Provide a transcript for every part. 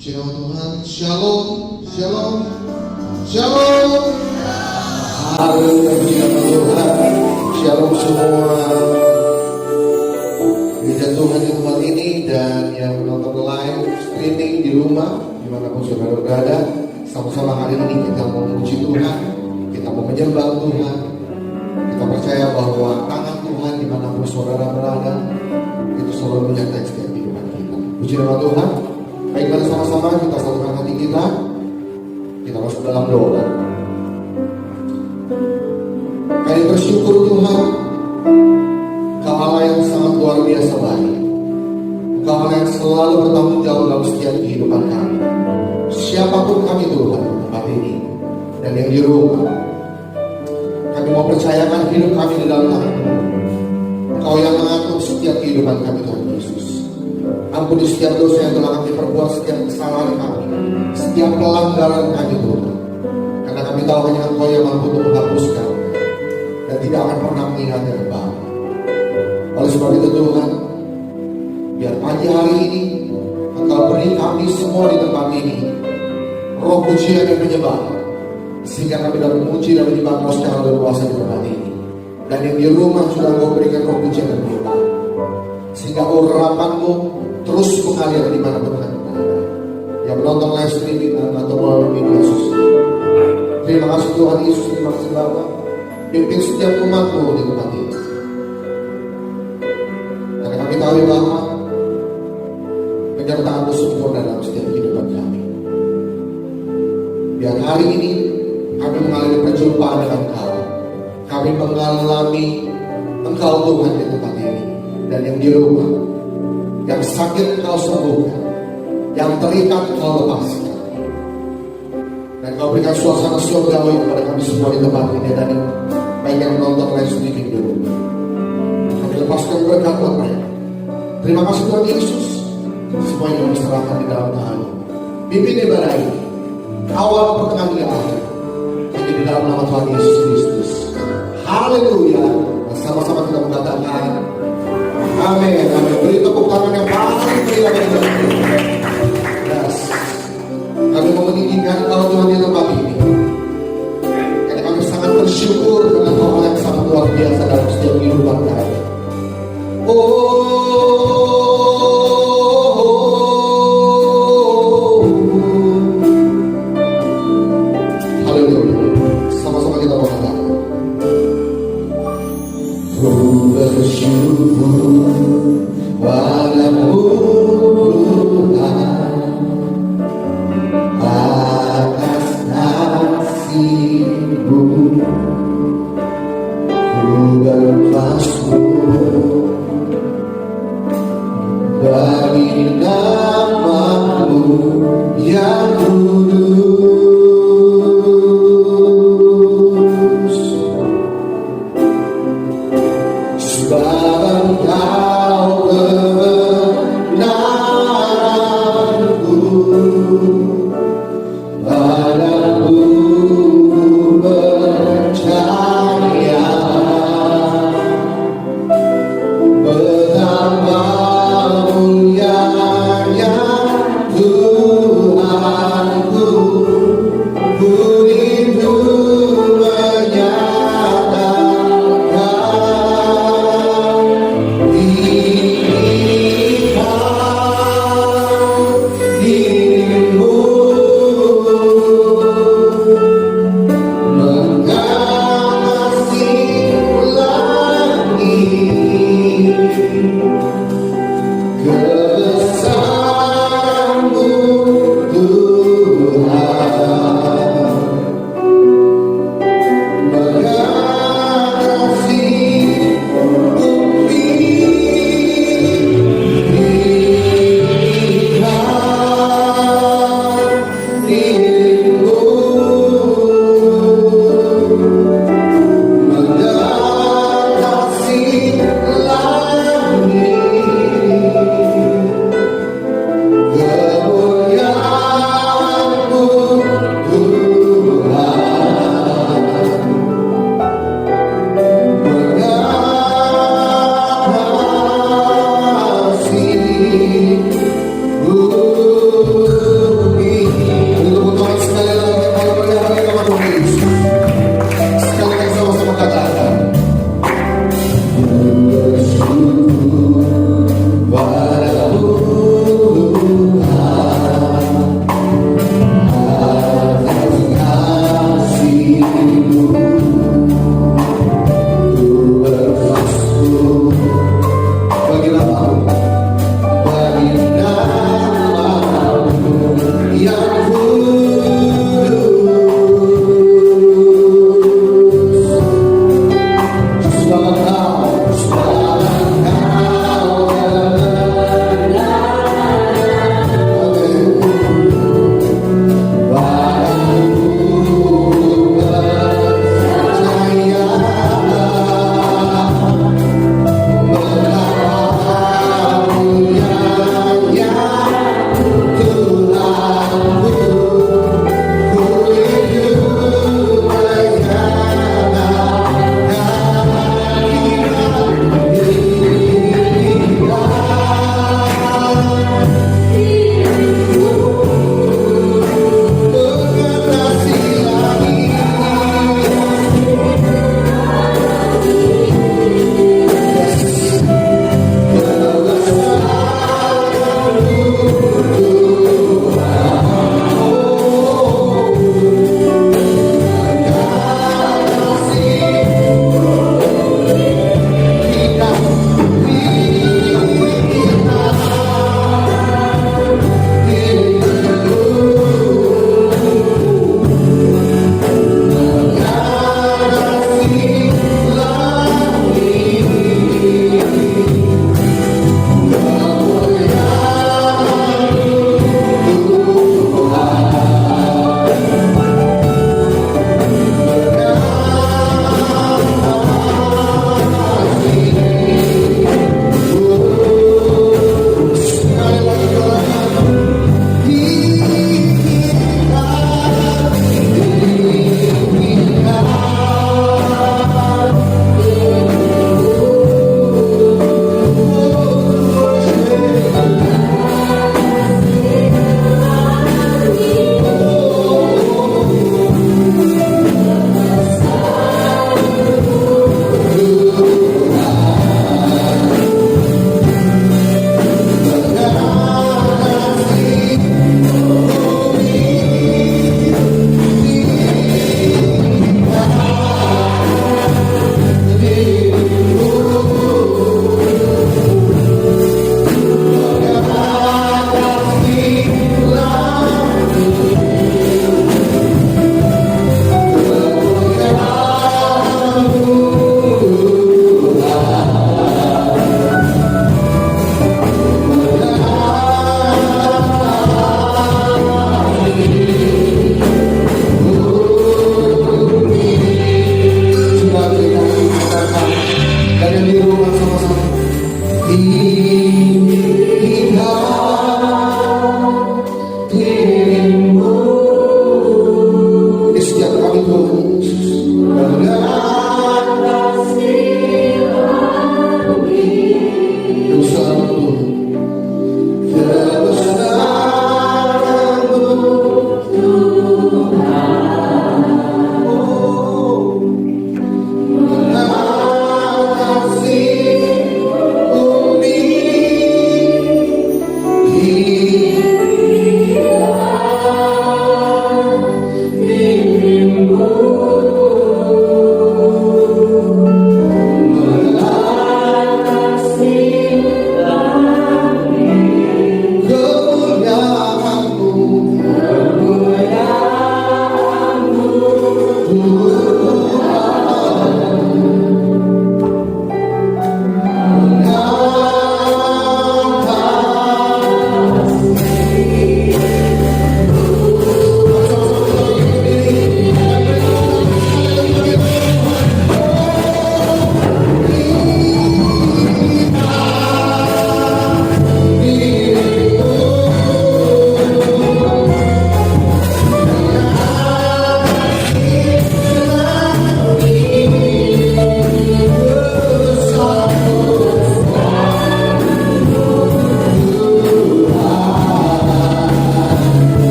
Puji nama Tuhan. Shalom, shalom, shalom. Haleluya, puji nama Tuhan. Shalom semua. Puji Tuhan di tempat ini dan yang menonton live streaming di rumah dimanapun saudara berada. Sama-sama hari ini kita mau memuji Tuhan, kita mau menyembah Tuhan. Kita percaya bahwa tangan Tuhan dimanapun saudara berada itu selalu menyertai setiap kehidupan kita. Puji nama Tuhan. Baik, mari sama-sama kita satukan hati kita. Kita masuk dalam doa. Kami bersyukur Tuhan, Kau Allah yang sangat luar biasa baik. Kau Allah yang selalu bertanggung jawab dalam setiap kehidupan kami. Siapapun kami Tuhan tempat ini dan yang di rumah, kami mau percayakan hidup kami di dalam tangan-Mu. Kau yang mengatur setiap kehidupan kami Tuhan Yesus. Ampuni setiap dosa yang telah kami perbuat, setiap kesalahan kami, setiap pelanggaran kami Tuhan. Karena kami tahu hanya Engkau yang mampu untuk menghapuskan dan tidak akan pernah mengingat yang kembali. Oleh sebab itu Tuhan, biar pagi hari ini Engkau beri kami semua di tempat ini roh pujian dan penyembahan, sehingga kami dapat memuji dan menyembah Engkau secara leluasa di tempat ini. Dan yang di rumah sudah Engkau berikan roh pujian dan penyembahan, sehingga urapan-Mu terus mengalir di mana Tuhan berada. Yang menonton live streaming atau melalui media sosial, terima kasih Tuhan Yesus, terima kasih Bapa. Pimpin setiap umat-Mu di tempat ini. Karena kami tahu Bapa, penyertaan-Mu sempurna dalam setiap kehidupan kami. Biar hari ini kami mengalami perjumpaan dengan Engkau. Kami mengalami Engkau Tuhan di tempat ini. Dan yang di rumah, yang sakit Engkau sembuhkan, yang terikat Engkau lepaskan. Dan Kau berikan suasana surgawi kepada kami semua di tempat ini. Dan baik yang menonton live streaming di rumah, kami lepaskan berkat buat mereka. Terima kasih Tuhan Yesus. Semuanya kami serahkan di dalam tangan-Mu. Pimpin ibadah ini, awal pertengahan hingga akhir, hanya di dalam nama Tuhan Yesus Kristus. Haleluya. Sama-sama kita mengatakan amin. Amin. Beri tepuk tangan yang paling meriah bagi Tuhan. Yes. Kami mau meninggikan Engkau Tuhan di tempat ini. Karena kami sangat bersyukur dengan Engkau yang sangat luar biasa dalam setiap kehidupan kami. Haleluya. Sama-sama kita mengatakan bersyukur padamu Tuhan atas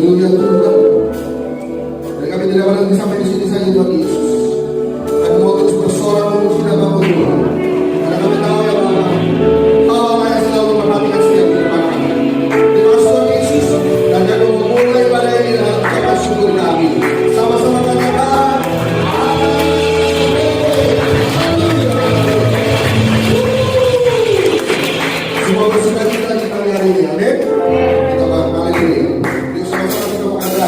Haleluya Tuhan. Dan kami tidak berhenti sampai di sini saja Tuhan Yesus. Kami mau terus bersorak memuji nama Tuhan. Karena kami tahu ya Bapa, Allah yang selalu memperhatikan setiap kehidupan kami. Terima kasih Tuhan Yesus. Dan kami mau memulai pada ini dengan ucapan syukur kami. Sama-sama katakan, semua bersuka cita di pagi hari ini. Amin. Kita haleluya. Yuk sama-sama kita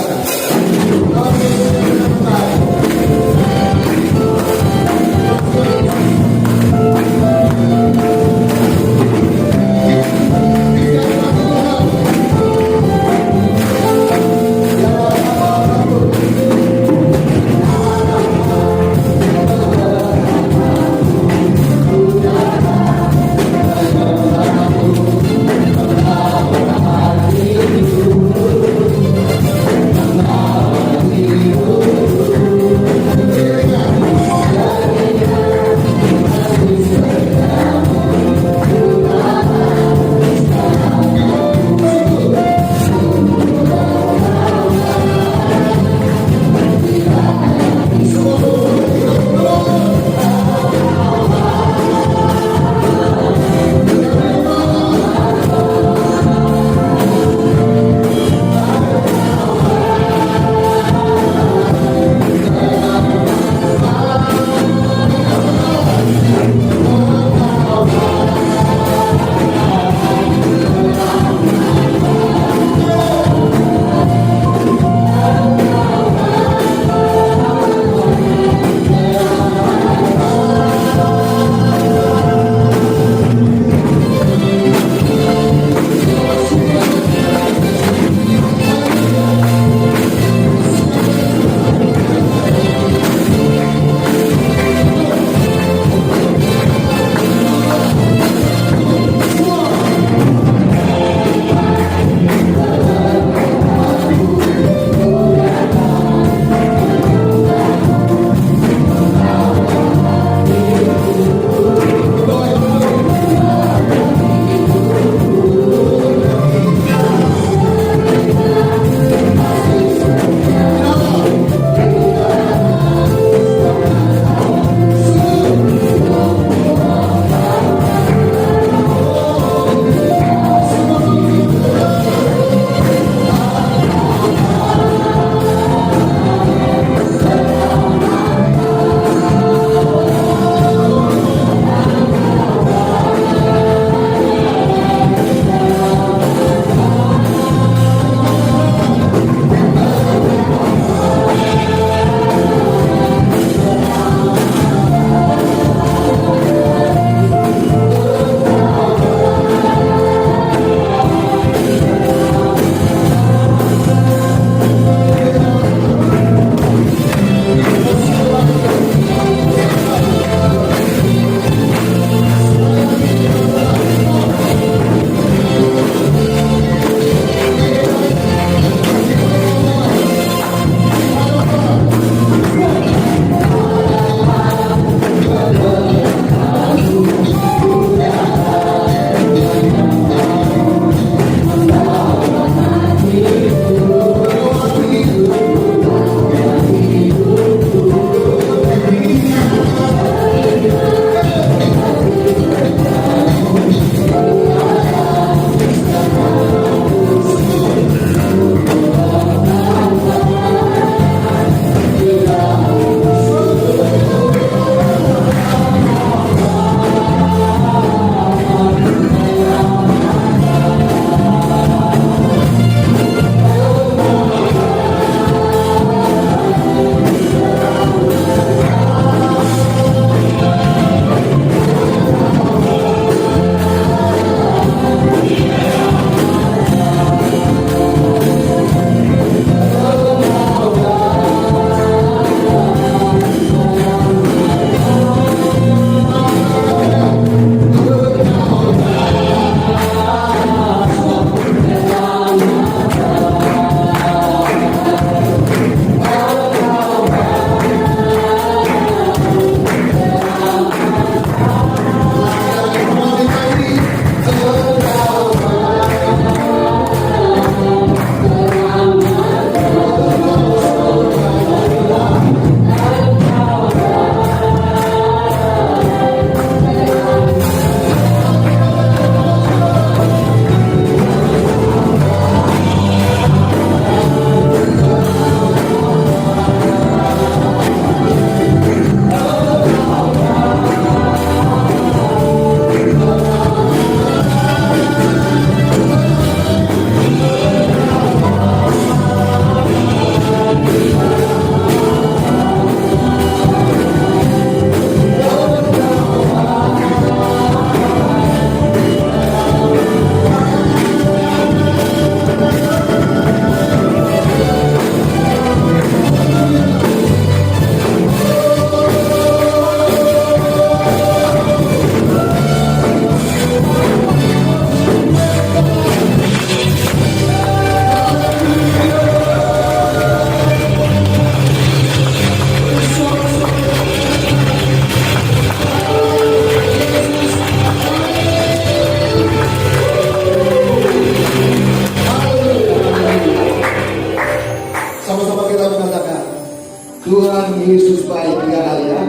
Yesus baik. Tiga kali ya.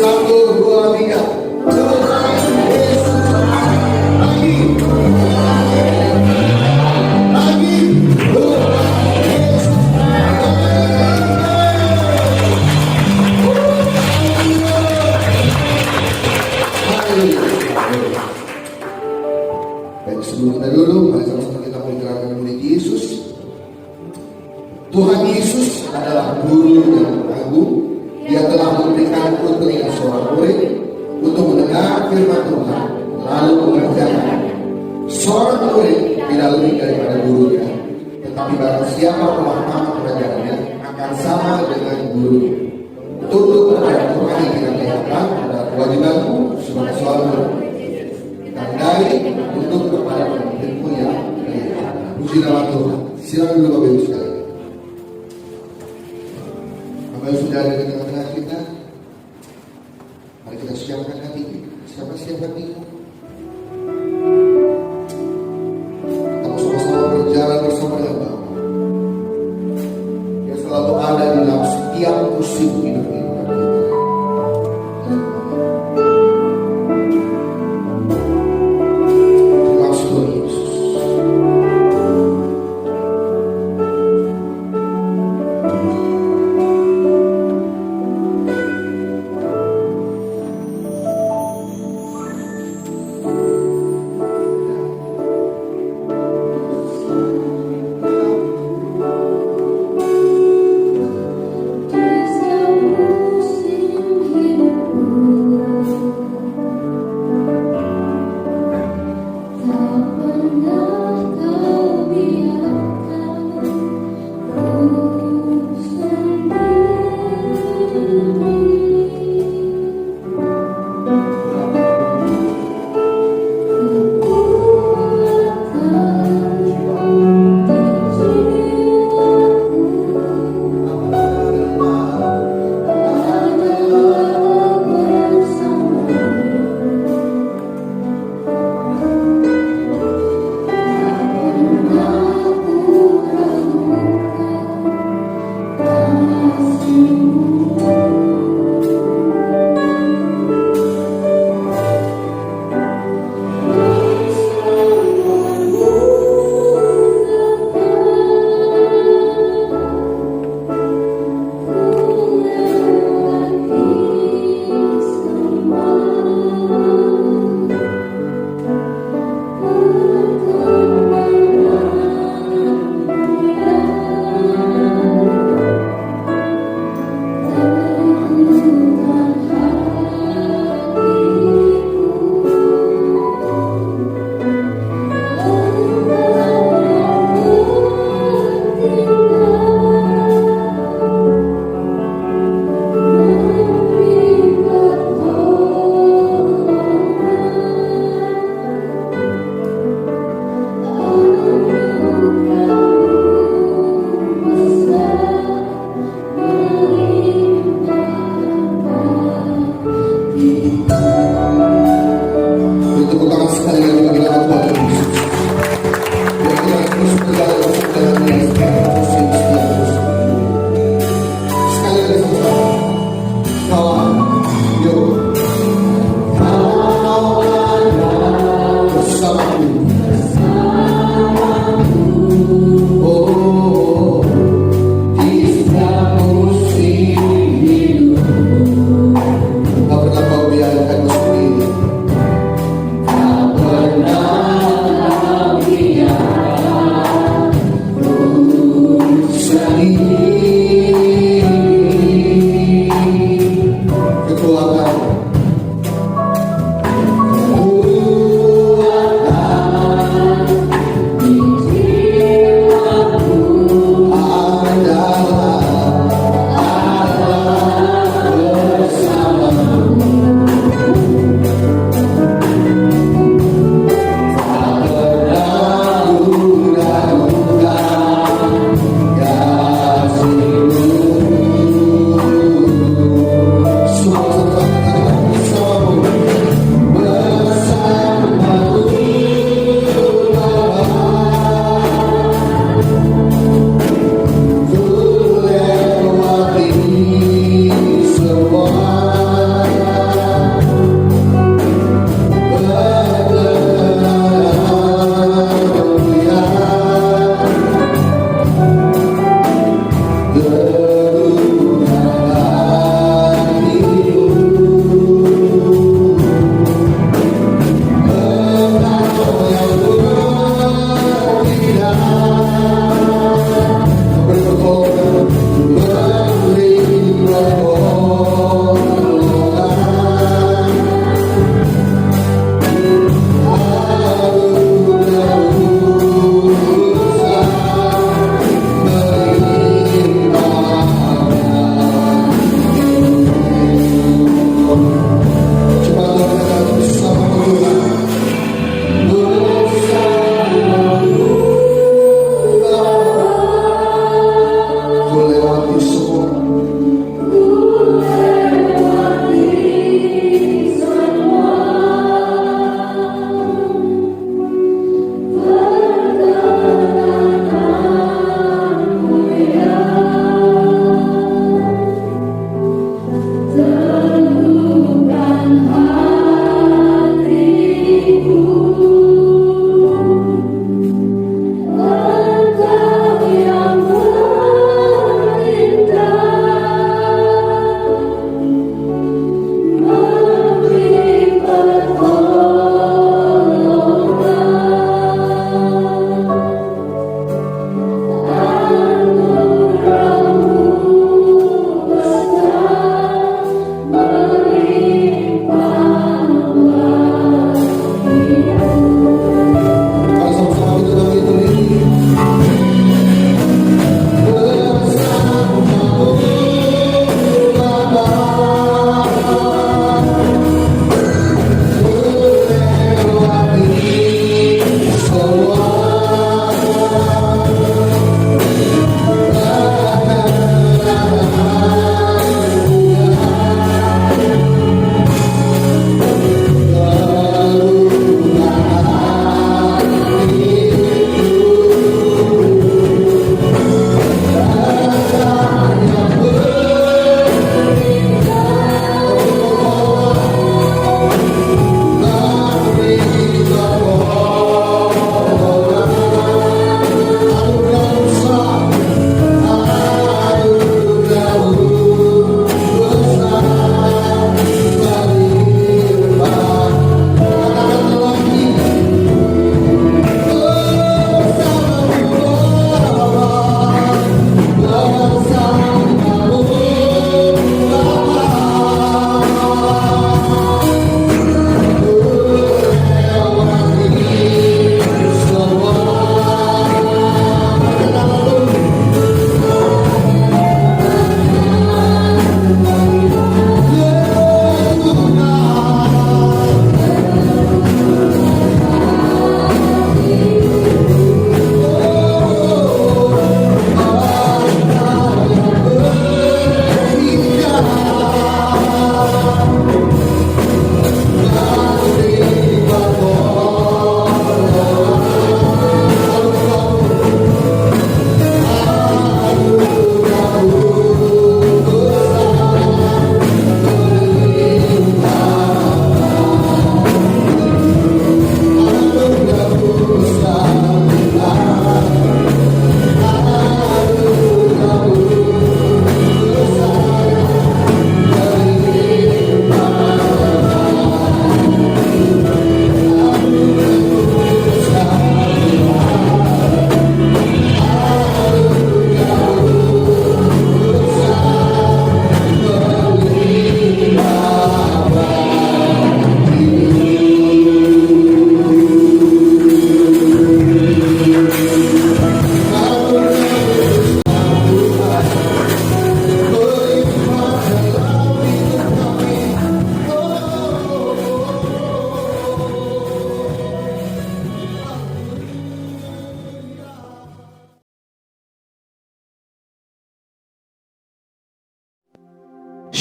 Satu, dua, tiga. Tuhan Yesus baik. Lagi. Lagi. Tuhan Yesus baik. Baik, sebelum kita dulu, mari sama-sama kita mengikrarkan murid Yesus. Tuhan Yesus adalah guru yang agung. Dia telah memberikanku telinga seorang murid untuk mendengar firman Tuhan, lalu mengerjakan. Seorang murid tidak lebih daripada gurunya, tetapi barang siapa pemahaman pengajarannya akan sama dengan gurunya. Tunduk kepada Tuhan yang tidak kelihatan adalah kewajibanku sebagai seorang murid. Tandai tunduk kepada pemimpinmu yang kelihatan. Puji nama Tuhan. Silakan dulu Bapak Ibu sekalian. Bapak Ibu sudah ada di tengah-tengah kita. Mari kita siapkan hati kita. Siapa siap hatimu? Kita mau sama-sama berjalan bersama dengan Bapa. Dia selalu ada di dalam setiap musim hidup kita. There's no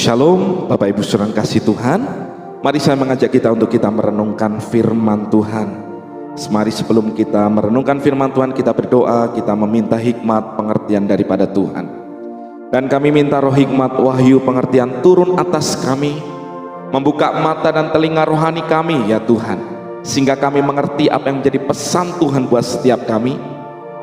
Shalom Bapak Ibu Saudara kasih Tuhan. Mari saya mengajak kita untuk kita merenungkan firman Tuhan. Mari sebelum kita merenungkan firman Tuhan, kita berdoa, kita meminta hikmat pengertian daripada Tuhan. Dan kami minta roh hikmat, wahyu, pengertian turun atas kami, membuka mata dan telinga rohani kami ya Tuhan, sehingga kami mengerti apa yang menjadi pesan Tuhan buat setiap kami.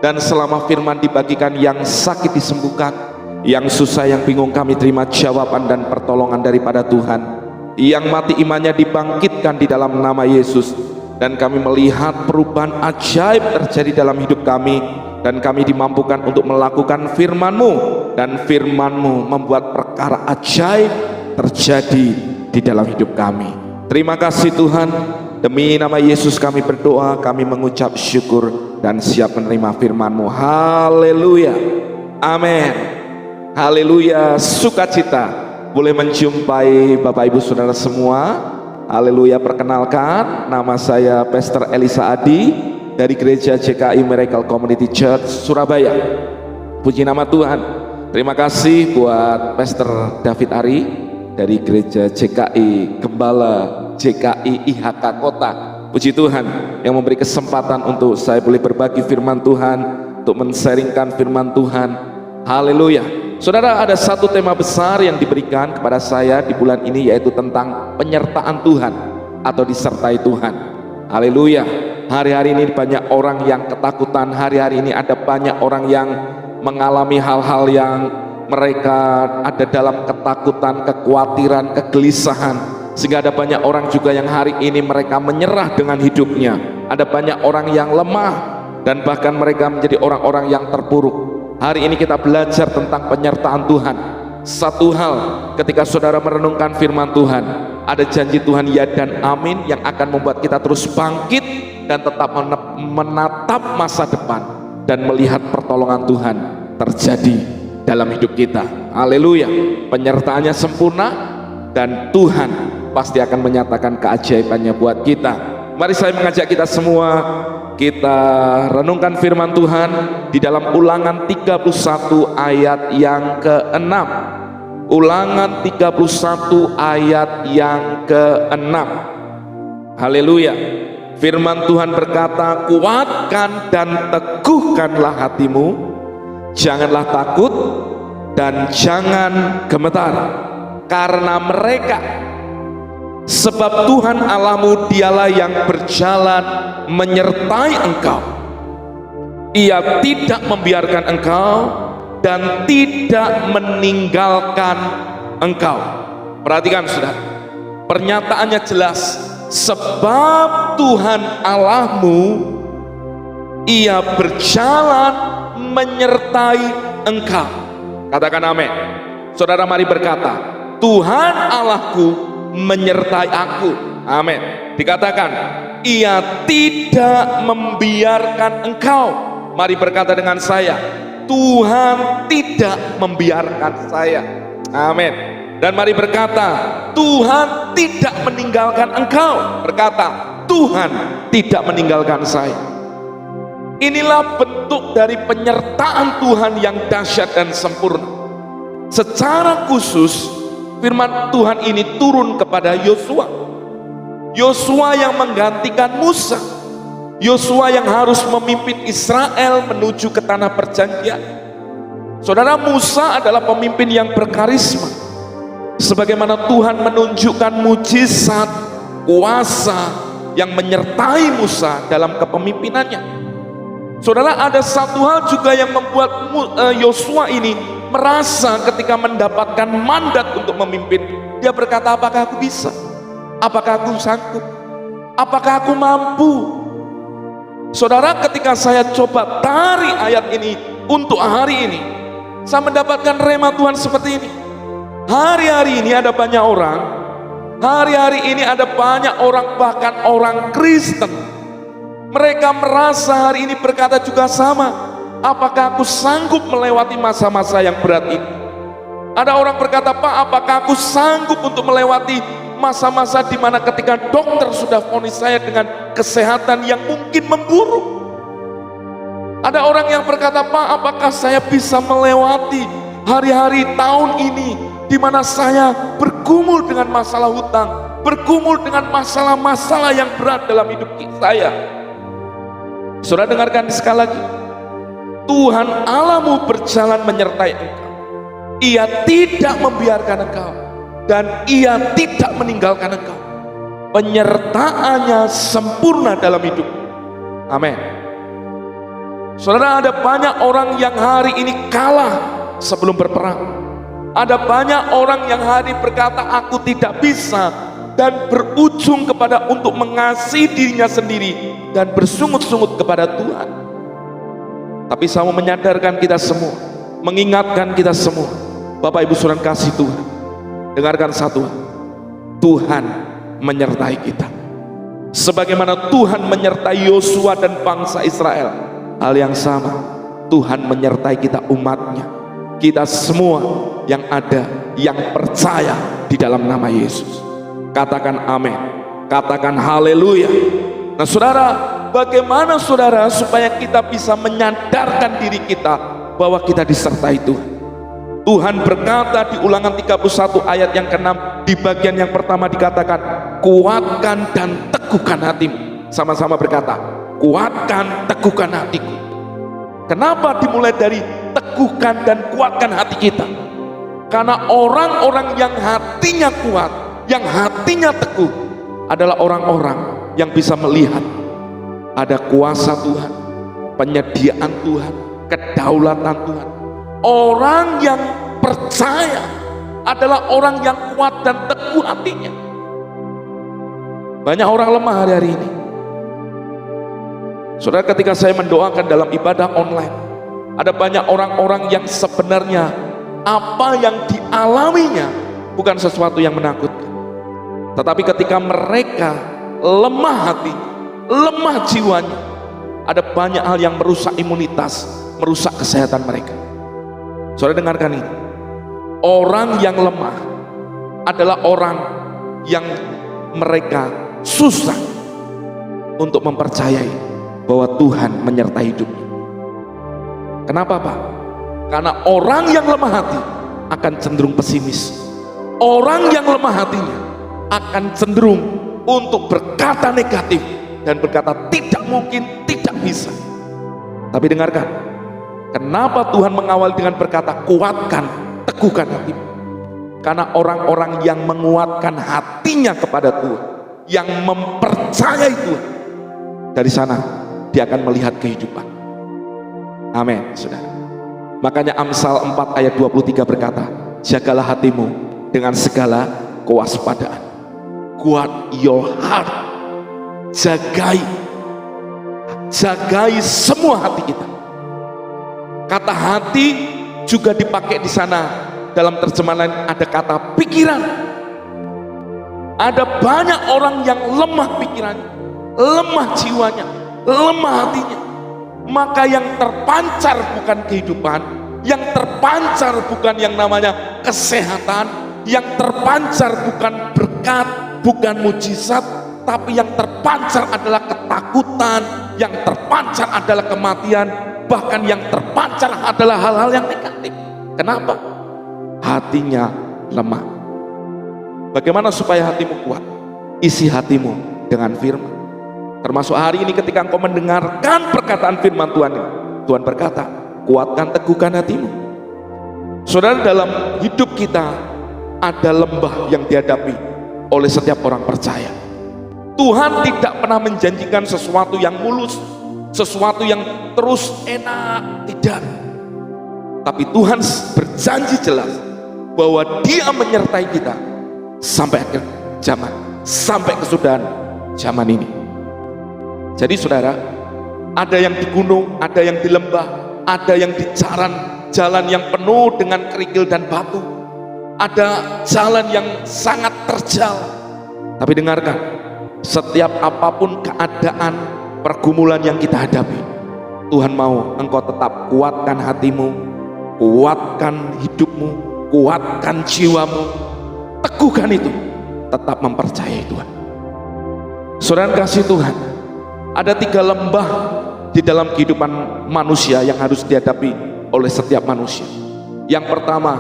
Dan selama firman dibagikan, yang sakit disembuhkan, yang susah, yang bingung, kami terima jawaban dan pertolongan daripada Tuhan. Yang mati imannya dibangkitkan di dalam nama Yesus. Dan kami melihat perubahan ajaib terjadi dalam hidup kami. Dan kami dimampukan untuk melakukan firman-Mu. Dan firman-Mu membuat perkara ajaib terjadi di dalam hidup kami. Terima kasih Tuhan. Demi nama Yesus kami berdoa, kami mengucap syukur dan siap menerima firman-Mu. Haleluya. Amin. Haleluya, sukacita boleh menjumpai Bapak Ibu Saudara semua. Haleluya, perkenalkan, nama saya Pastor Elisa Adi dari Gereja JKI Miracle Community Church Surabaya. Puji nama Tuhan. Terima kasih buat Pastor David Ari dari Gereja JKI Gembala JKI IHK Kota. Puji Tuhan yang memberi kesempatan untuk saya boleh berbagi firman Tuhan, untuk men-sharingkan firman Tuhan. Haleluya. Saudara, ada satu tema besar yang diberikan kepada saya di bulan ini, yaitu tentang penyertaan Tuhan atau disertai Tuhan. Haleluya. Hari-hari ini banyak orang yang ketakutan. Hari-hari ini ada banyak orang yang mengalami hal-hal yang mereka ada dalam ketakutan, kekhawatiran, kegelisahan. Sehingga ada banyak orang juga yang hari ini mereka menyerah dengan hidupnya. Ada banyak orang yang lemah dan bahkan mereka menjadi orang-orang yang terpuruk. Hari ini kita belajar tentang penyertaan Tuhan. Satu hal, ketika saudara merenungkan firman Tuhan, ada janji Tuhan ya dan amin yang akan membuat kita terus bangkit dan tetap menatap masa depan dan melihat pertolongan Tuhan terjadi dalam hidup kita. Haleluya. Penyertaannya sempurna dan Tuhan pasti akan menyatakan keajaibannya buat kita. Mari saya mengajak kita semua, kita renungkan firman Tuhan di dalam Ulangan 31 ayat yang ke-6. Ulangan 31 ayat yang ke-6. Haleluya. Firman Tuhan berkata, kuatkan dan teguhkanlah hatimu, janganlah takut dan jangan gemetar karena mereka. Sebab Tuhan Allahmu dialah yang berjalan menyertai engkau. Ia tidak membiarkan engkau dan tidak meninggalkan engkau. Perhatikan saudara, pernyataannya jelas. Sebab Tuhan Allahmu, Ia berjalan menyertai engkau. Katakan amin. Saudara, mari berkata, Tuhan Allahku menyertai aku. Amin. Dikatakan, Ia tidak membiarkan engkau. Mari berkata dengan saya, Tuhan tidak membiarkan saya. Amin. Dan mari berkata, Tuhan tidak meninggalkan engkau. Berkata, Tuhan tidak meninggalkan saya. Inilah bentuk dari penyertaan Tuhan yang dahsyat dan sempurna. Secara khusus firman Tuhan ini turun kepada Yosua. Yosua yang menggantikan Musa. Yosua yang harus memimpin Israel menuju ke tanah perjanjian. Saudara, Musa adalah pemimpin yang berkarisma. Sebagaimana Tuhan menunjukkan mujizat, kuasa yang menyertai Musa dalam kepemimpinannya. Saudara, ada satu hal juga yang membuat Yosua ini merasa ketika mendapatkan mandat untuk memimpin, dia berkata, apakah aku bisa? Apakah aku sanggup? Apakah aku mampu? Saudara, ketika saya coba tarik ayat ini untuk hari ini, saya mendapatkan rema Tuhan seperti ini. Hari-hari ini ada banyak orang, hari-hari ini ada banyak orang, bahkan orang Kristen, mereka merasa hari ini berkata juga sama, apakah aku sanggup melewati masa-masa yang berat ini? Ada orang berkata, Pak, apakah aku sanggup untuk melewati masa-masa di mana ketika dokter sudah vonis saya dengan kesehatan yang mungkin memburuk? Ada orang yang berkata, Pak, apakah saya bisa melewati hari-hari tahun ini di mana saya bergumul dengan masalah hutang, bergumul dengan masalah-masalah yang berat dalam hidup saya. Saudara dengarkan sekali lagi, Tuhan Allahmu berjalan menyertai engkau. Ia tidak membiarkan engkau dan Ia tidak meninggalkan engkau. Penyertaannya sempurna dalam hidup. Amin. Saudara, ada banyak orang yang hari ini kalah sebelum berperang. Ada banyak orang yang hari berkata aku tidak bisa, dan berujung kepada untuk mengasihi dirinya sendiri dan bersungut-sungut kepada Tuhan. Tapi saya mau menyadarkan kita semua, mengingatkan kita semua, Bapak Ibu Saudara kasih Tuhan, dengarkan satu, Tuhan menyertai kita. Sebagaimana Tuhan menyertai Yosua dan bangsa Israel, hal yang sama Tuhan menyertai kita umatnya, kita semua yang ada, yang percaya di dalam nama Yesus. Katakan amin, katakan haleluya. Nah saudara, bagaimana saudara supaya kita bisa menyadarkan diri kita bahwa kita disertai Tuhan? Tuhan berkata di Ulangan 31 ayat yang ke-6, di bagian yang pertama dikatakan, kuatkan dan teguhkan hatimu. Sama-sama berkata, kuatkan, teguhkan hatiku. Kenapa dimulai dari teguhkan dan kuatkan hati kita? Karena orang-orang yang hatinya kuat, yang hatinya teguh, adalah orang-orang yang bisa melihat ada kuasa Tuhan, penyediaan Tuhan, kedaulatan Tuhan. Orang yang percaya adalah orang yang kuat dan teguh hatinya. Banyak orang lemah hari-hari ini. Saudara, ketika saya mendoakan dalam ibadah online, ada banyak orang-orang yang sebenarnya apa yang dialaminya bukan sesuatu yang menakutkan, tetapi ketika mereka lemah hati, lemah jiwanya, ada banyak hal yang merusak imunitas, merusak kesehatan mereka. Saudara dengarkan ini, orang yang lemah adalah orang yang mereka susah untuk mempercayai bahwa Tuhan menyertai hidupnya. Kenapa Pak? Karena orang yang lemah hati akan cenderung pesimis. Orang yang lemah hatinya akan cenderung untuk berkata negatif dan berkata tidak mungkin, tidak bisa. Tapi dengarkan, kenapa Tuhan mengawali dengan berkata kuatkan, teguhkan hatimu? Karena orang-orang yang menguatkan hatinya kepada Tuhan, yang mempercayai Tuhan, dari sana dia akan melihat kehidupan. Amin, saudara. Makanya Amsal 4 ayat 23 berkata, jagalah hatimu dengan segala kewaspadaan. Guard your heart. Jagai semua hati kita. Kata hati juga dipakai di sana, dalam terjemahan lain ada kata pikiran. Ada banyak orang yang lemah pikirannya, lemah jiwanya, lemah hatinya. Maka yang terpancar bukan kehidupan, yang terpancar bukan yang namanya kesehatan, yang terpancar bukan berkat, bukan mujizat, tapi yang terpancar adalah ketakutan, yang terpancar adalah kematian, bahkan yang terpancar adalah hal-hal yang negatif. Kenapa? Hatinya lemah. Bagaimana supaya hatimu kuat? Isi hatimu dengan firman. Termasuk hari ini ketika engkau mendengarkan perkataan firman Tuhan ini, Tuhan berkata, kuatkan, teguhkan hatimu. Saudara, dalam hidup kita ada lembah yang dihadapi oleh setiap orang percaya. Tuhan tidak pernah menjanjikan sesuatu yang mulus, sesuatu yang terus enak, tidak. Tapi Tuhan berjanji jelas bahwa Dia menyertai kita sampai akhir zaman, sampai kesudahan zaman ini. Jadi saudara, ada yang di gunung, ada yang di lembah, ada yang di jalan yang penuh dengan kerikil dan batu, ada jalan yang sangat terjal. Tapi dengarkan, setiap apapun keadaan pergumulan yang kita hadapi, Tuhan mau engkau tetap kuatkan hatimu, kuatkan hidupmu, kuatkan jiwamu, teguhkan itu, tetap mempercayai Tuhan. Saudara kasih Tuhan, ada 3 lembah di dalam kehidupan manusia yang harus dihadapi oleh setiap manusia. Yang pertama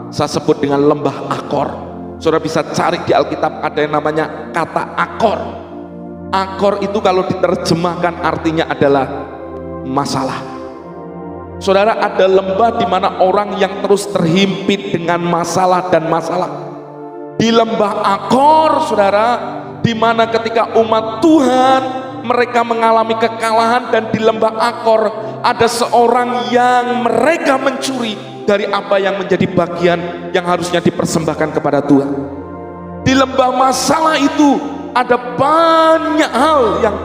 saya sebut dengan lembah Akor. Saudara bisa cari di Alkitab, ada yang namanya kata Akor. Akor itu kalau diterjemahkan artinya adalah masalah. Saudara, ada lembah di mana orang yang terus terhimpit dengan masalah dan masalah. Di lembah Akor, saudara, di mana ketika umat Tuhan mereka mengalami kekalahan, dan di lembah Akor ada seorang yang mereka mencuri dari apa yang menjadi bagian yang harusnya dipersembahkan kepada Tuhan. Di lembah masalah itu ada banyak hal yang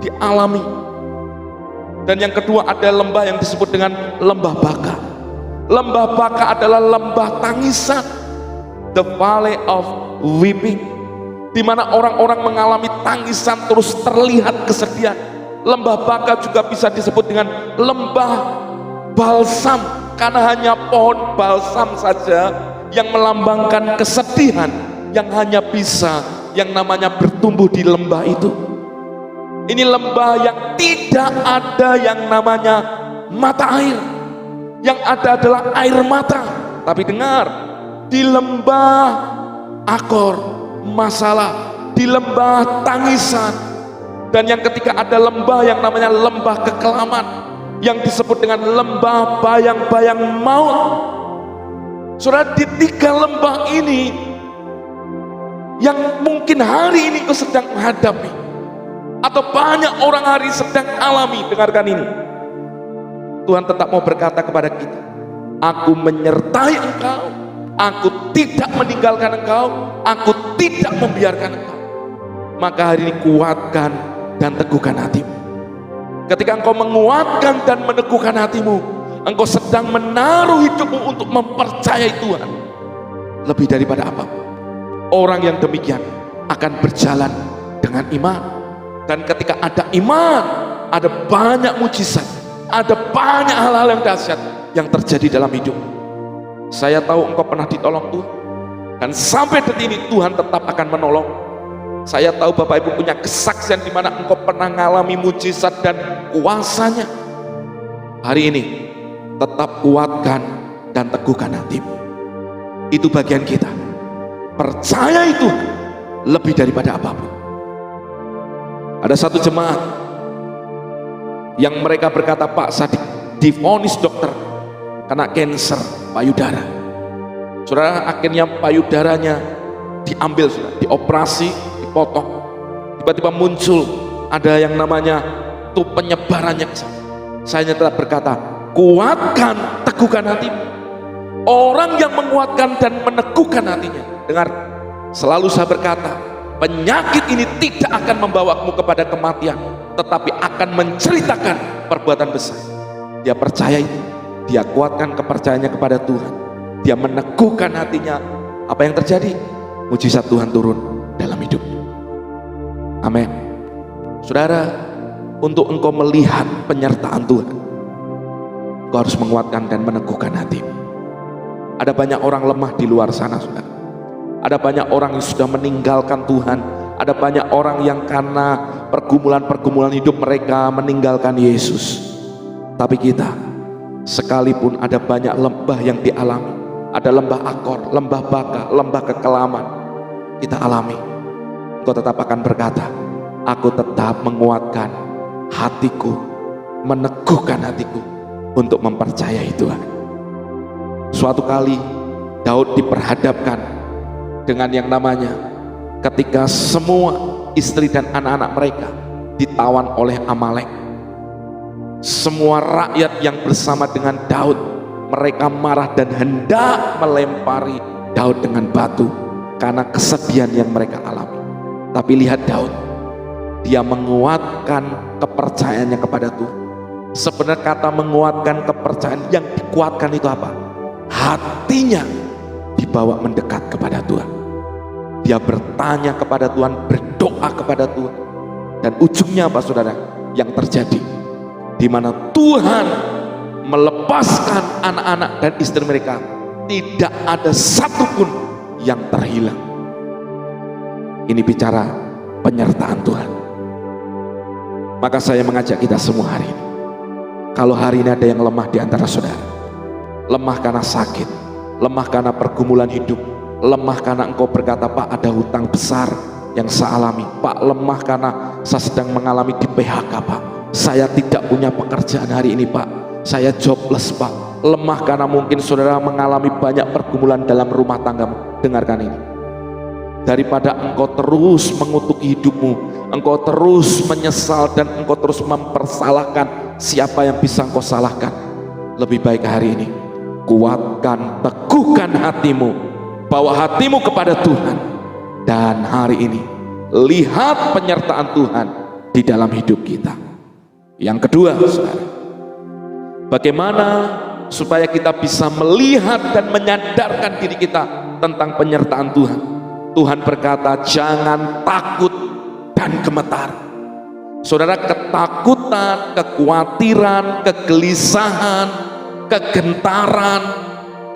dialami. Dan yang kedua ada lembah yang disebut dengan lembah baka. Lembah baka adalah lembah tangisan, the valley of weeping, di mana orang-orang mengalami tangisan, terus terlihat kesedihan. Lembah baka juga bisa disebut dengan lembah balsam, karena hanya pohon balsam saja yang melambangkan kesedihan yang hanya bisa yang namanya bertumbuh di lembah itu. Ini lembah yang tidak ada yang namanya mata air, yang ada adalah air mata. Tapi dengar, di lembah Akor masalah, di lembah tangisan, dan yang ketiga ada lembah yang namanya lembah kekelaman, yang disebut dengan lembah bayang-bayang maut. Saudara, di tiga lembah ini yang mungkin hari ini kau sedang menghadapi, atau banyak orang hari sedang alami, dengarkan ini. Tuhan tetap mau berkata kepada kita, aku menyertai engkau, aku tidak meninggalkan engkau, aku tidak membiarkan engkau. Maka hari ini kuatkan dan teguhkan hatimu. Ketika engkau menguatkan dan meneguhkan hatimu, engkau sedang menaruh hidupmu untuk mempercayai Tuhan lebih daripada apa. Orang yang demikian akan berjalan dengan iman. Dan ketika ada iman, ada banyak mujizat, ada banyak hal-hal yang dahsyat yang terjadi dalam hidup. Saya tahu engkau pernah ditolong Tuhan, dan sampai detik ini Tuhan tetap akan menolong. Saya tahu Bapak Ibu punya kesaksian di mana engkau pernah mengalami mujizat dan kuasanya. Hari ini tetap kuatkan dan teguhkan hatimu. Itu bagian kita. Percayai Tuhan lebih daripada apapun. Ada satu jemaat yang mereka berkata, Pak, saya divonis dokter kena kanker payudara. Saudara, akhirnya payudaranya diambil, saudara, dioperasi, dipotong. Tiba-tiba muncul ada yang namanya itu penyebarannya. Saya tetap berkata, kuatkan, teguhkan hatimu. Orang yang menguatkan dan meneguhkan hatinya, dengar, selalu saya berkata, penyakit ini tidak akan membawamu kepada kematian, tetapi akan menceritakan perbuatan besar. Dia percaya itu, dia kuatkan kepercayaannya kepada Tuhan, dia meneguhkan hatinya. Apa yang terjadi? Mujizat Tuhan turun dalam hidupnya. Amin. Saudara, untuk engkau melihat penyertaan Tuhan, engkau harus menguatkan dan meneguhkan hatimu. Ada banyak orang lemah di luar sana, saudara. Ada banyak orang yang sudah meninggalkan Tuhan. Ada banyak orang yang karena pergumulan-pergumulan hidup mereka meninggalkan Yesus. Tapi kita, sekalipun ada banyak lembah yang dialami, ada lembah Akor, lembah baka, lembah kekelaman, kita alami, Engkau tetap akan berkata, aku tetap menguatkan hatiku, meneguhkan hatiku untuk mempercayai Tuhan. Suatu kali Daud diperhadapkan dengan yang namanya ketika semua istri dan anak-anak mereka ditawan oleh Amalek. Semua rakyat yang bersama dengan Daud, mereka marah dan hendak melempari Daud dengan batu karena kesedihan yang mereka alami. Tapi lihat Daud, dia menguatkan kepercayaannya kepada Tuhan. Sebenarnya kata menguatkan kepercayaan, yang dikuatkan itu apa? Hatinya dibawa mendekat kepada Tuhan. Dia bertanya kepada Tuhan, berdoa kepada Tuhan, dan ujungnya apa, saudara? Yang terjadi di mana Tuhan melepaskan anak-anak dan istri mereka, tidak ada satupun yang terhilang. Ini bicara penyertaan Tuhan. Maka saya mengajak kita semua hari ini, kalau hari ini ada yang lemah di antara saudara, lemah karena sakit, lemah karena pergumulan hidup, lemah karena engkau berkata, Pak, ada hutang besar yang saya alami, Pak, lemah karena saya sedang mengalami di PHK, Pak, saya tidak punya pekerjaan hari ini, Pak, saya jobless, Pak. Lemah karena mungkin saudara mengalami banyak pergumulan dalam rumah tanggamu. Dengarkan ini, daripada engkau terus mengutuki hidupmu, engkau terus menyesal dan engkau terus mempersalahkan siapa yang bisa engkau salahkan, lebih baik hari ini kuatkan, teguhkan hatimu, bawa hatimu kepada Tuhan, dan hari ini lihat penyertaan Tuhan di dalam hidup kita. Yang kedua, saudara, bagaimana supaya kita bisa melihat dan menyadarkan diri kita tentang penyertaan Tuhan. Tuhan berkata, jangan takut dan gemetar. Saudara, ketakutan, kekhawatiran, kegelisahan, kegentaran,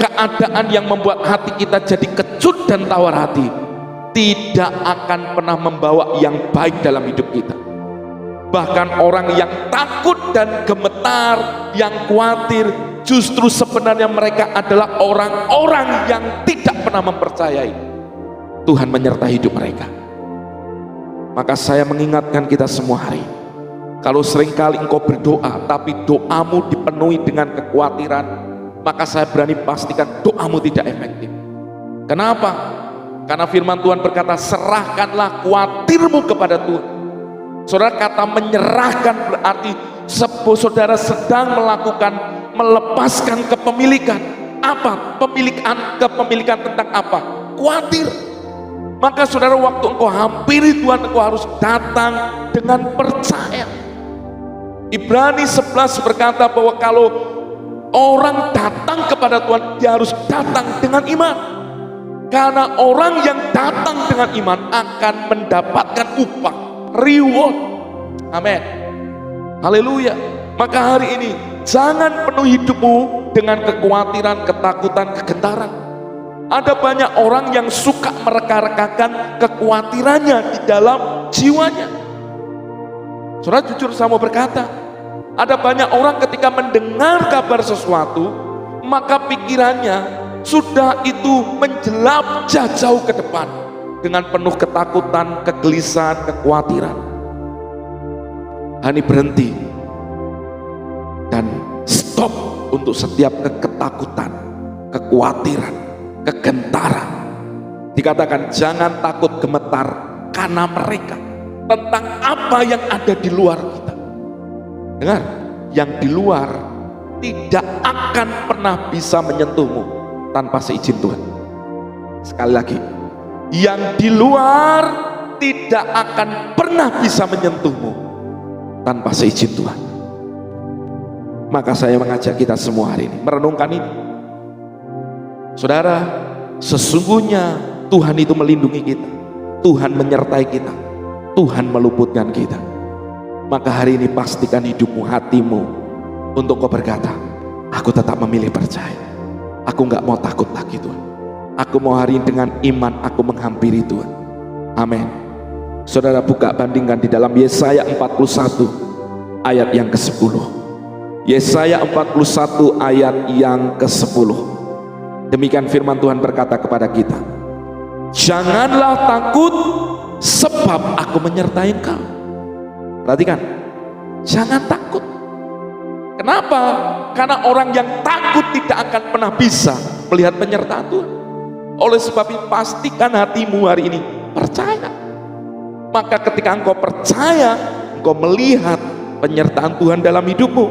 keadaan yang membuat hati kita jadi kecut dan tawar hati, tidak akan pernah membawa yang baik dalam hidup kita. Bahkan orang yang takut dan gemetar, yang khawatir, justru sebenarnya mereka adalah orang-orang yang tidak pernah mempercayai Tuhan menyertai hidup mereka. Maka saya mengingatkan kita semua hari, kalau seringkali engkau berdoa tapi doamu dipenuhi dengan kekhawatiran, maka saya berani pastikan doamu tidak efektif. Kenapa? Karena firman Tuhan berkata, serahkanlah khawatirmu kepada Tuhan. Saudara, kata menyerahkan berarti saudara sedang melepaskan kepemilikan. Apa? Kepemilikan tentang apa? Khawatir. Maka saudara, waktu engkau hampiri Tuhan, engkau harus datang dengan percaya. Ibrani 11 berkata bahwa kalau orang datang kepada Tuhan, dia harus datang dengan iman. Karena orang yang datang dengan iman akan mendapatkan upah, reward. Amin. Haleluya. Maka hari ini jangan penuhi hidupmu dengan kekhawatiran, ketakutan, kegentaran. Ada banyak orang yang suka mereka-rekakan kekhawatirannya di dalam jiwanya. Saudara, jujur saya mau berkata, ada banyak orang ketika mendengar kabar sesuatu, maka pikirannya sudah itu menjelajah jauh ke depan dengan penuh ketakutan, kegelisahan, kekhawatiran. Hani berhenti dan stop untuk setiap ketakutan, kekhawatiran, kegentaran. Dikatakan jangan takut gemetar karena mereka, tentang apa yang ada di luar kita. Dengar, yang di luar tidak akan pernah bisa menyentuhmu tanpa seizin Tuhan. Sekali lagi, yang di luar tidak akan pernah bisa menyentuhmu tanpa seizin Tuhan. Maka saya mengajak kita semua hari ini merenungkan ini. Saudara, sesungguhnya Tuhan itu melindungi kita, Tuhan menyertai kita, Tuhan meluputkan kita. Maka hari ini pastikan hidupmu, hatimu, untuk kau berkata, aku tetap memilih percaya. Aku nggak mau takut lagi Tuhan. Aku mau hari ini dengan iman aku menghampiri Tuhan. Amin. Saudara, buka bandingkan di dalam Yesaya 41 ayat yang ke-10. Yesaya 41 ayat yang ke-10. Demikian firman Tuhan berkata kepada kita, janganlah takut sebab aku menyertai engkau. Perhatikan, jangan takut. Kenapa? Karena orang yang takut tidak akan pernah bisa melihat penyertaan Tuhan. Oleh sebab itu pastikan hatimu hari ini percaya. Maka ketika engkau percaya, engkau melihat penyertaan Tuhan dalam hidupmu.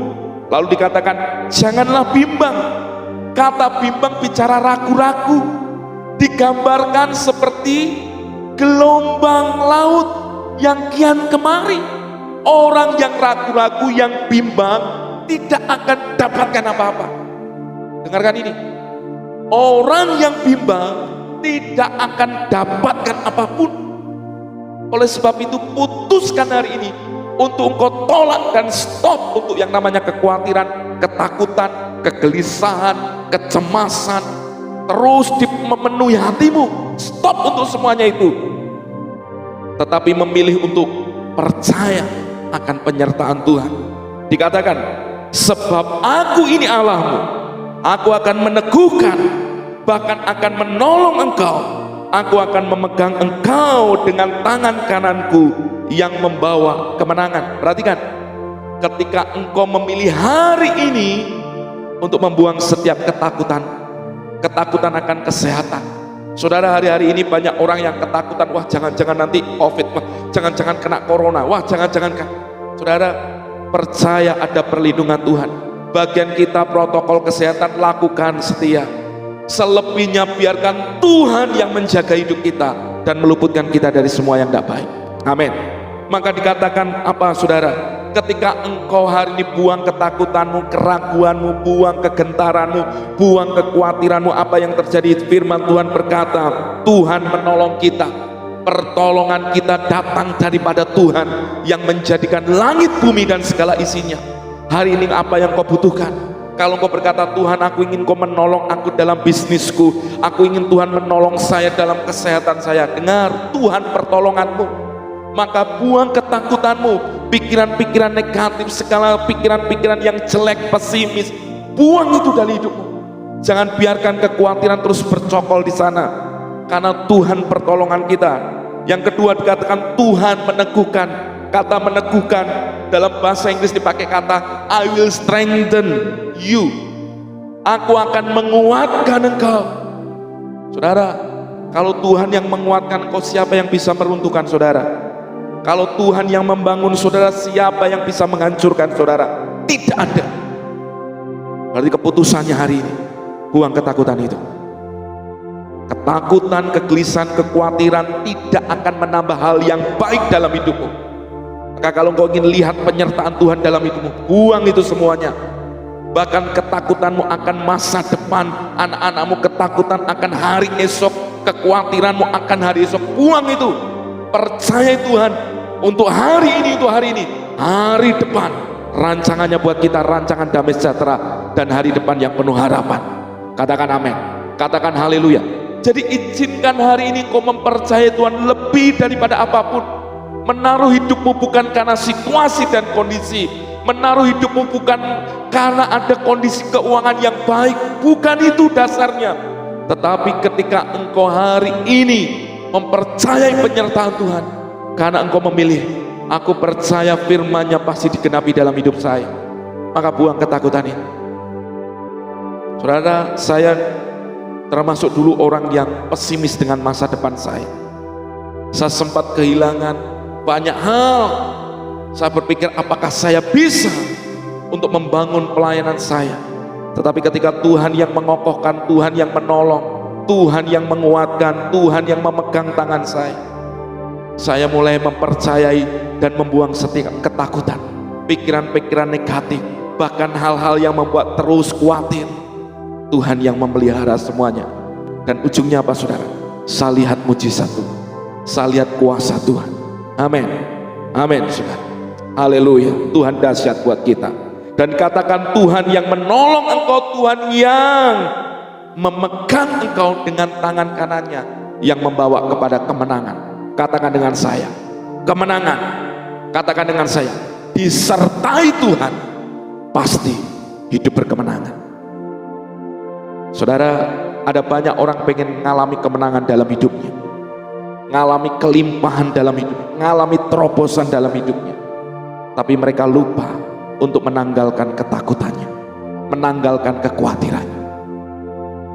Lalu dikatakan janganlah bimbang. Kata bimbang bicara ragu-ragu, digambarkan seperti gelombang laut yang kian kemari. Orang yang ragu-ragu, yang bimbang, tidak akan dapatkan apa-apa. Dengarkan ini, orang yang bimbang tidak akan dapatkan apapun. Oleh sebab itu putuskan hari ini untuk engkau tolak dan stop untuk yang namanya kekhawatiran, ketakutan, kegelisahan, kecemasan terus memenuhi hatimu. Stop untuk semuanya itu, tetapi memilih untuk percaya akan penyertaan Tuhan. Dikatakan sebab aku ini Allahmu, Aku akan meneguhkan, bahkan akan menolong engkau. Aku akan memegang engkau dengan tangan kananku yang membawa kemenangan. Perhatikan, ketika engkau memilih hari ini untuk membuang setiap ketakutan, ketakutan akan kesehatan. Saudara, hari-hari ini banyak orang yang ketakutan, wah jangan-jangan nanti COVID, wah jangan-jangan kena corona, wah jangan-jangan kan. Saudara, percaya ada perlindungan Tuhan. Bagian kita protokol kesehatan lakukan setia. Selebihnya biarkan Tuhan yang menjaga hidup kita dan meluputkan kita dari semua yang tidak baik. Amin. Maka dikatakan apa saudara? Ketika engkau hari ini buang ketakutanmu, keraguanmu, buang kegentaranmu, buang kekhawatiranmu, apa yang terjadi? Firman Tuhan berkata, Tuhan menolong kita. Pertolongan kita datang daripada Tuhan yang menjadikan langit, bumi dan segala isinya. Hari ini apa yang kau butuhkan? Kalau kau berkata, Tuhan aku ingin kau menolong aku dalam bisnisku, aku ingin Tuhan menolong saya dalam kesehatan saya, dengar Tuhan pertolonganmu. Maka buang ketakutanmu, pikiran-pikiran negatif, segala pikiran-pikiran yang jelek, pesimis, buang itu dari hidupmu. Jangan biarkan kekhawatiran terus bercokol di sana, karena Tuhan pertolongan kita. Yang kedua dikatakan Tuhan meneguhkan. Kata meneguhkan dalam bahasa Inggris dipakai kata I will strengthen you. Aku akan menguatkan engkau. Saudara, kalau Tuhan yang menguatkan engkau, siapa yang bisa meruntuhkan saudara? Kalau Tuhan yang membangun saudara, siapa yang bisa menghancurkan saudara? Tidak ada. Berarti keputusannya hari ini, buang ketakutan itu. Ketakutan, kegelisahan, kekhawatiran tidak akan menambah hal yang baik dalam hidupmu. Maka kalau engkau ingin lihat penyertaan Tuhan dalam hidupmu, buang itu semuanya. Bahkan ketakutanmu akan masa depan, anak-anakmu ketakutan akan hari esok, kekhawatiranmu akan hari esok, buang itu. Percaya Tuhan untuk hari ini, hari depan, rancangannya buat kita, rancangan damai sejahtera dan hari depan yang penuh harapan. Katakan amin, katakan haleluya. Jadi izinkan hari ini kau mempercayai Tuhan lebih daripada apapun. Menaruh hidupmu bukan karena situasi dan kondisi, menaruh hidupmu bukan karena ada kondisi keuangan yang baik, bukan itu dasarnya. Tetapi ketika engkau hari ini mempercayai penyertaan Tuhan, karena engkau memilih, aku percaya firman-Nya pasti digenapi dalam hidup saya, maka buang ketakutan ini. Saudara, saya termasuk dulu orang yang pesimis dengan masa depan saya. Saya sempat kehilangan banyak hal. Saya berpikir apakah saya bisa untuk membangun pelayanan saya. Tetapi ketika Tuhan yang mengokohkan, Tuhan yang menolong, Tuhan yang menguatkan, Tuhan yang memegang tangan saya mulai mempercayai dan membuang setiap ketakutan, pikiran-pikiran negatif, bahkan hal-hal yang membuat terus khawatir. Tuhan yang memelihara semuanya. Dan ujungnya apa saudara? Saya lihat mujizat Tuhan, saya lihat kuasa Tuhan. Amin, amin saudara. Haleluya, Tuhan dahsyat buat kita. Dan katakan Tuhan yang menolong engkau, Tuhan yang memegang engkau dengan tangan kanannya yang membawa kepada kemenangan. Katakan dengan saya, kemenangan. Katakan dengan saya, disertai Tuhan pasti hidup berkemenangan. Saudara, ada banyak orang pengen mengalami kemenangan dalam hidupnya, mengalami kelimpahan dalam hidupnya, mengalami terobosan dalam hidupnya, tapi mereka lupa untuk menanggalkan ketakutannya, menanggalkan kekhawatirannya.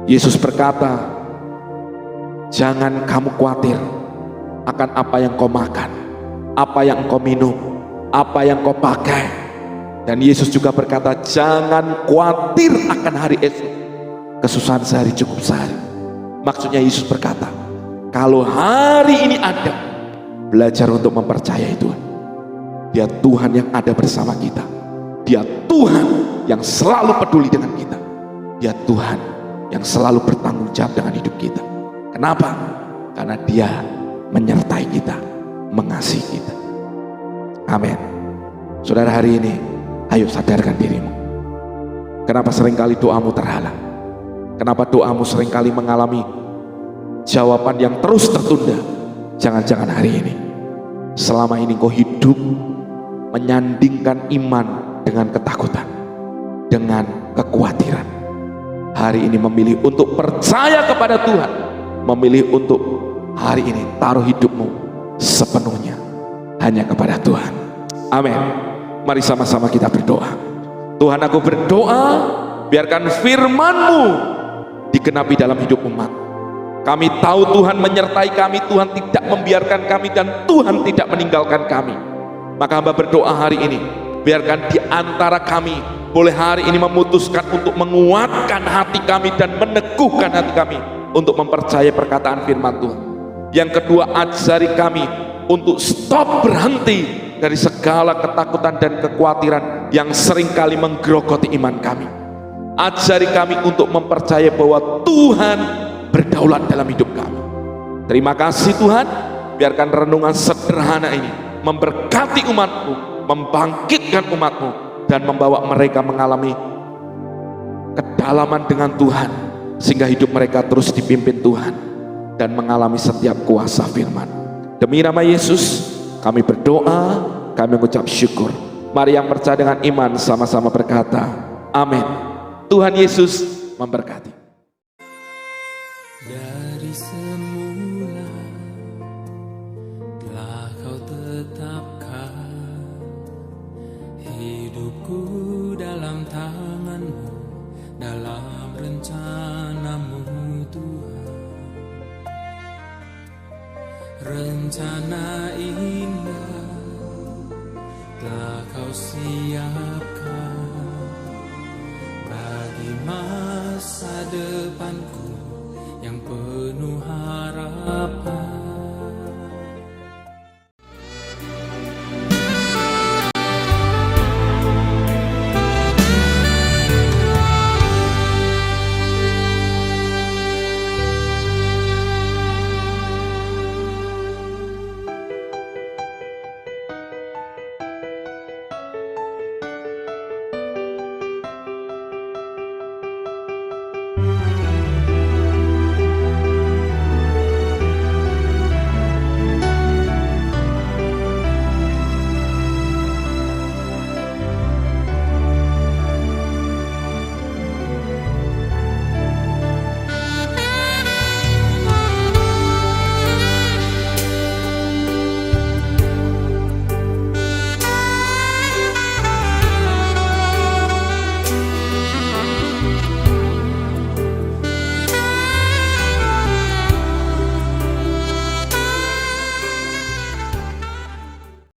Yesus berkata, jangan kamu khawatir akan apa yang kau makan, apa yang kau minum, apa yang kau pakai. Dan Yesus juga berkata, jangan khawatir akan hari esok, kesusahan sehari cukup sehari. Maksudnya Yesus berkata, kalau hari ini ada, belajar untuk mempercayai Tuhan. Dia Tuhan yang ada bersama kita, Dia Tuhan yang selalu peduli dengan kita, Dia Tuhan yang selalu bertanggung jawab dengan hidup kita. Kenapa? Karena Dia menyertai kita, mengasihi kita. Amin. Saudara, hari ini ayo sadarkan dirimu. Kenapa seringkali doamu terhalang? Kenapa doamu seringkali mengalami jawaban yang terus tertunda? Jangan-jangan hari ini, selama ini kau hidup menyandingkan iman dengan ketakutan, dengan kekhawatiran. hari ini memilih untuk percaya kepada Tuhan, memilih untuk hari ini taruh hidupmu sepenuhnya hanya kepada Tuhan. Amin. Mari sama-sama kita berdoa. Tuhan, aku berdoa, biarkan firman-Mu digenapi dalam hidup umat. Kami tahu Tuhan menyertai kami, Tuhan tidak membiarkan kami, dan Tuhan tidak meninggalkan kami. Maka hamba berdoa hari ini, biarkan di antara kami boleh hari ini memutuskan untuk menguatkan hati kami dan meneguhkan hati kami untuk mempercayai perkataan firman Tuhan. Yang kedua, ajari kami untuk stop, berhenti dari segala ketakutan dan kekhawatiran yang seringkali menggerogoti iman kami. Ajari kami untuk mempercayai bahwa Tuhan berdaulat dalam hidup kami. Terima kasih Tuhan, biarkan renungan sederhana ini memberkati umat-Mu, membangkitkan umat-Mu, dan membawa mereka mengalami kedalaman dengan Tuhan, sehingga hidup mereka terus dipimpin Tuhan dan mengalami setiap kuasa firman. Demi nama Yesus kami berdoa, kami mengucap syukur. Mari yang percaya dengan iman sama-sama berkata amin. Tuhan Yesus memberkati. Dari semula telah Kau tetapkan hidupku dalam tangan-Mu, dalam rencana-Mu Tuhan. Rencana indah telah Kau siapkan bagi masa depanku yang penuh harapan.